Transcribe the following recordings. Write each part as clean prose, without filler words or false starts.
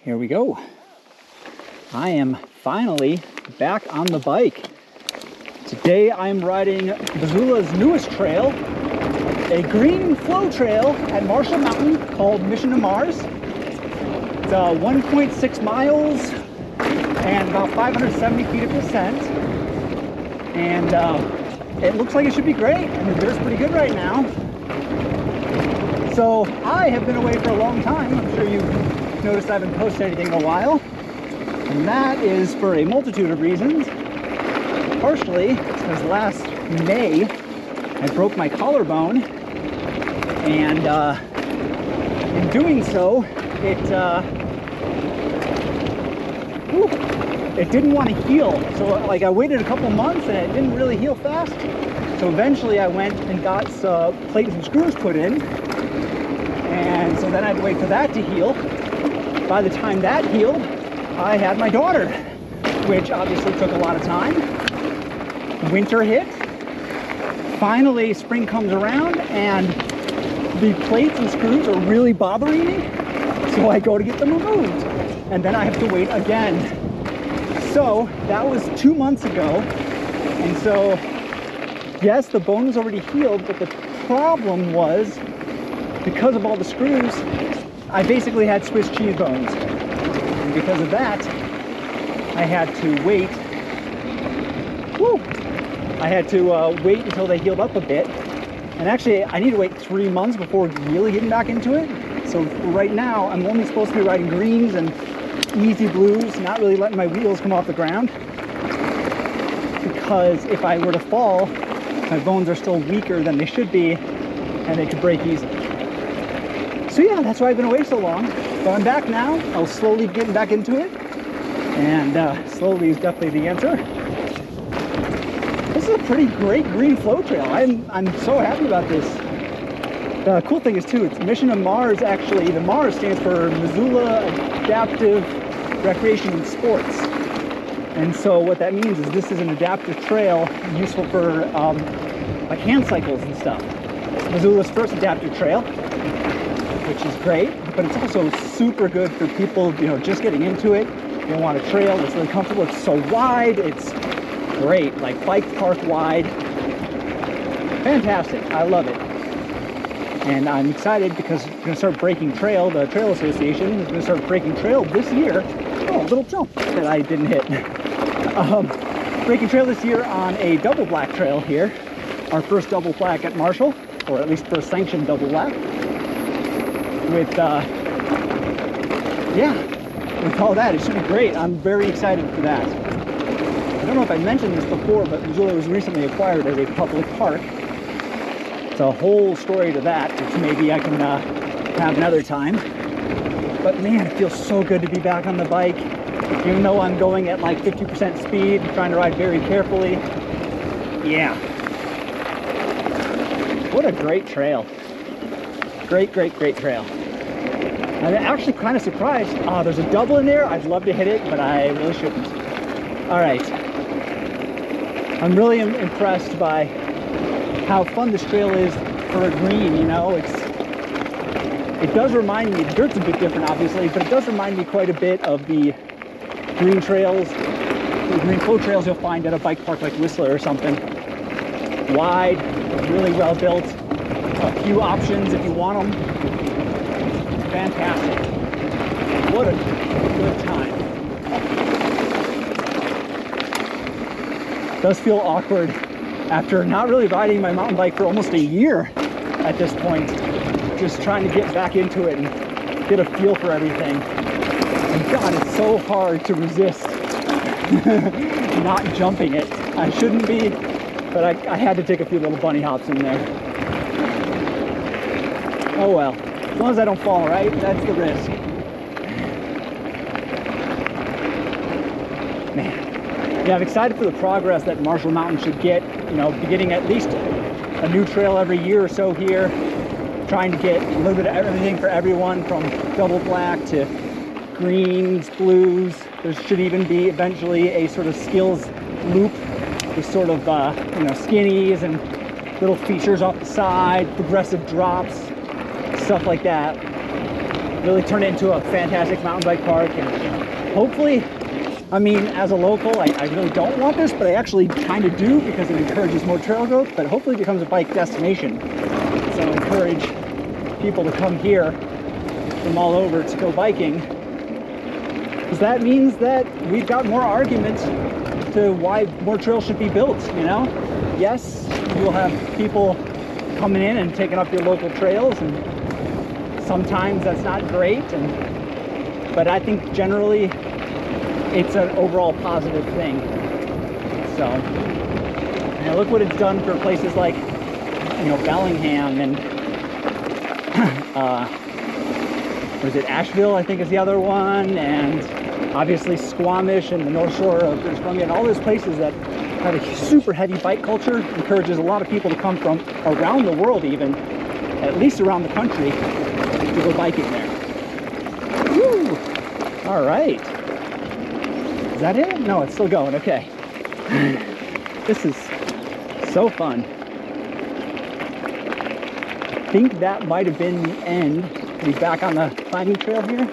Here we go. I am finally back on the bike. Today I'm riding Missoula's newest trail, a green flow trail at Marshall Mountain called Mission to Mars. It's 1.6 miles and about 570 feet of descent. And it looks like it should be great. And the dirt's pretty good right now. So I have been away for a long time. I'm sure you've noticed I haven't posted anything in a while. And that is for a multitude of reasons. Partially, because last May I broke my collarbone, and in doing so, it didn't want to heal. So like I waited a couple months and it didn't really heal fast. So eventually I went and got some plates and screws put in, and so then I had to wait for that to heal. By the time that healed, I had my daughter, which obviously took a lot of time. Winter hit. Finally, spring comes around and the plates and screws are really bothering me. So I go to get them removed. And then I have to wait again. So that was 2 months ago. And so, yes, the bone was already healed, but the problem was, because of all the screws, I basically had Swiss cheese bones. And because of that, I had to wait. I had to wait until they healed up a bit. And actually, I need to wait 3 months before really getting back into it. So right now, I'm only supposed to be riding greens and easy blues, not really letting my wheels come off the ground. Because if I were to fall, my bones are still weaker than they should be, and they could break easily. So yeah, that's why I've been away so long. But I'm back now. I'll slowly get back into it. And slowly is definitely the answer. This is a pretty great green flow trail. I'm so happy about this. The cool thing is too, it's Mission to Mars. Actually, the Mars stands for Missoula Adaptive Recreation and Sports. And so what that means is this is an adaptive trail useful for like hand cycles and stuff. It's Missoula's first adaptive trail, which is great, but it's also super good for people, you know, just getting into it. You don't want a trail that's really comfortable. It's so wide. It's great, like bike park wide. Fantastic. I love it. And I'm excited because we're going to start breaking trail. The Trail Association is going to start breaking trail this year. Oh, a little jump that I didn't hit. Breaking trail this year on a double black trail here. Our first double black at Marshall, or at least first sanctioned double black. With, yeah, with all that, it should be great. I'm very excited for that. I don't know if I mentioned this before, but Missoula was recently acquired as a public park. It's a whole story to that, which maybe I can have another time. But man, it feels so good to be back on the bike. Even though I'm going at like 50% speed, trying to ride very carefully. Yeah. What a great trail. Great, great, great trail. I'm actually kind of surprised. There's a double in there. I'd love to hit it, but I really shouldn't. All right. I'm really impressed by how fun this trail is for a green, you know. It does remind me, the dirt's a bit different obviously, but it does remind me quite a bit of the green trails, the green flow trails you'll find at a bike park like Whistler or something. Wide, really well built, a few options if you want them. Fantastic. What a good time. It does feel awkward after not really riding my mountain bike for almost a year at this point, just trying to get back into it and get a feel for everything. And God, it's so hard to resist not jumping it. I shouldn't be, but I had to take a few little bunny hops in there. Oh well, as long as I don't fall, right? That's the risk. Man. Yeah, I'm excited for the progress that Marshall Mountain should get, you know, beginning at least a new trail every year or so here, trying to get a little bit of everything for everyone, from double black to greens, blues. There should even be eventually a sort of skills loop with sort of, you know, skinnies and little features off the side, progressive drops, stuff like that. really turn it into a fantastic mountain bike park. And you know, hopefully, I mean, as a local, I really don't want this, but I actually kind of do because it encourages more trail growth, but hopefully it becomes a bike destination. So I encourage people to come here from all over to go biking, because that means that we've got more arguments to why more trails should be built, you know? Yes, you'll have people coming in and taking up your local trails, and sometimes that's not great, but I think generally it's an overall positive thing. So, and look what it's done for places like, you know, Bellingham and was it Asheville, I think is the other one, and obviously Squamish and the North Shore of British Columbia, and all those places that have a super heavy bike culture, encourages a lot of people to come from around the world, even at least around the country, to go biking there. Woo! All right. Is that it? No, it's still going. Okay. This is so fun. I think that might have been the end. Be back on the climbing trail here.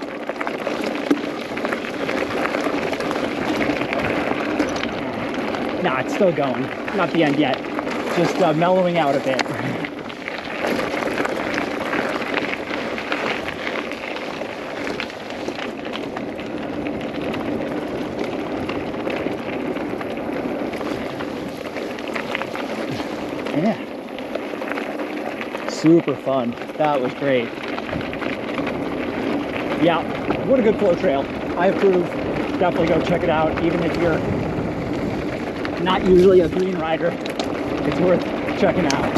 Nah, it's still going. Not the end yet. Just mellowing out a bit. Yeah. Super fun. That was great. Yeah, what a good flow trail. I approve. Definitely go check it out. Even if you're not usually a green rider, it's worth checking out.